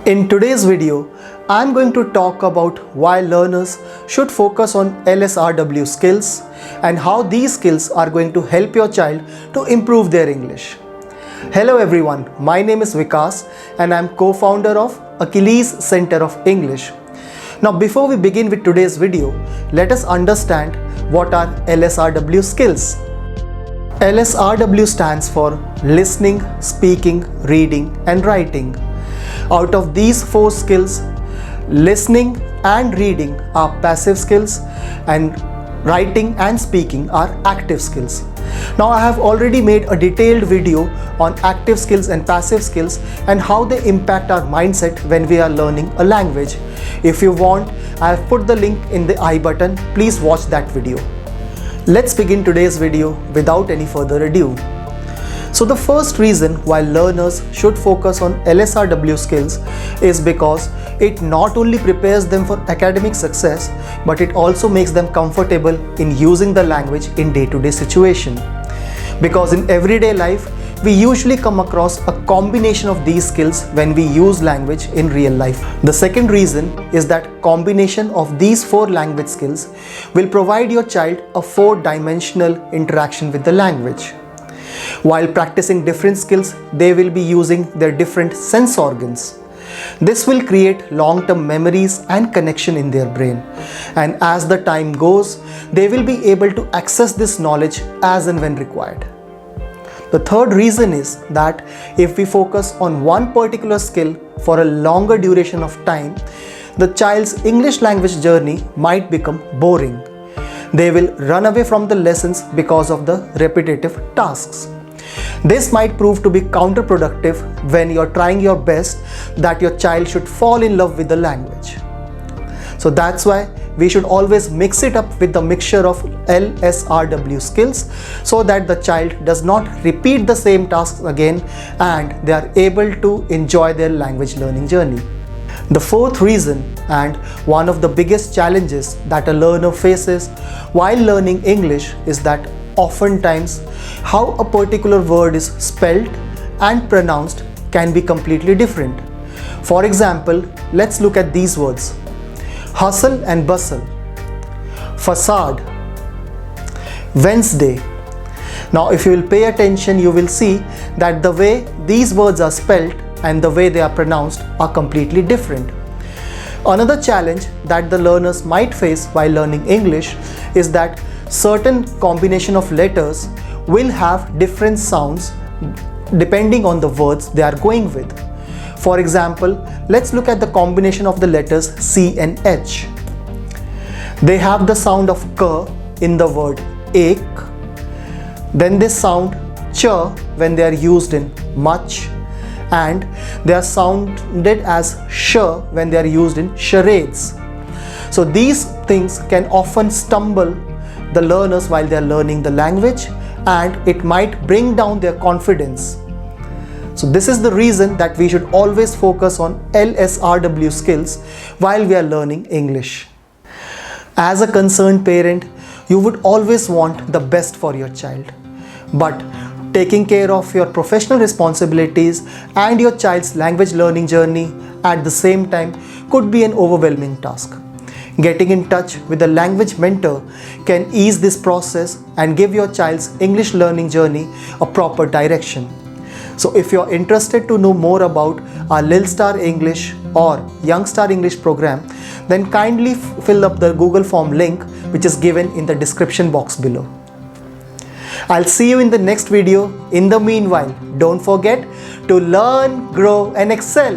In today's video, I'm going to talk about why learners should focus on LSRW skills and how these skills are going to help your child to improve their English. Hello everyone, my name is Vikas and I'm co-founder of Achilles Center of English. Now before we begin with today's video, let us understand what are LSRW skills. LSRW stands for listening, speaking, reading and writing. Out of these four skills, listening and reading are passive skills and writing and speaking are active skills. Now I have already made a detailed video on active skills and passive skills and how they impact our mindset when we are learning a language. If you want, I have put the link in the I button. Please watch that video. Let's begin today's video without any further ado. So the first reason why learners should focus on LSRW skills is because it not only prepares them for academic success, but it also makes them comfortable in using the language in day-to-day situation. Because in everyday life, we usually come across a combination of these skills when we use language in real life. The second reason is that combination of these four language skills will provide your child a four-dimensional interaction with the language. While practicing different skills, they will be using their different sense organs. This will create long-term memories and connection in their brain. And as the time goes, they will be able to access this knowledge as and when required. The third reason is that if we focus on one particular skill for a longer duration of time, the child's English language journey might become boring. They will run away from the lessons because of the repetitive tasks. This might prove to be counterproductive when you're trying your best that your child should fall in love with the language. So that's why we should always mix it up with the mixture of LSRW skills so that the child does not repeat the same tasks again and they are able to enjoy their language learning journey. The fourth reason and one of the biggest challenges that a learner faces while learning English is that oftentimes how a particular word is spelled and pronounced can be completely different. For example, let's look at these words: hustle and bustle, facade, Wednesday. Now if you will pay attention, you will see that the way these words are spelled and the way they are pronounced are completely different. Another challenge that the learners might face while learning English is that certain combination of letters will have different sounds depending on the words they are going with. For example, let's look at the combination of the letters C and H. They have the sound of K in the word ache. Then they sound Ch when they are used in much. And they are sounded as sh when they are used in charades. So these things can often stumble the learners while they are learning the language and it might bring down their confidence. So this is the reason that we should always focus on LSRW skills while we are learning English. As a concerned parent, you would always want the best for your child. But taking care of your professional responsibilities and your child's language learning journey at the same time could be an overwhelming task. Getting in touch with a language mentor can ease this process and give your child's English learning journey a proper direction. So if you're interested to know more about our Lil Star English or Young Star English program, then kindly fill up the Google form link which is given in the description box below. I'll see you in the next video. In the meanwhile, don't forget to learn, grow and excel.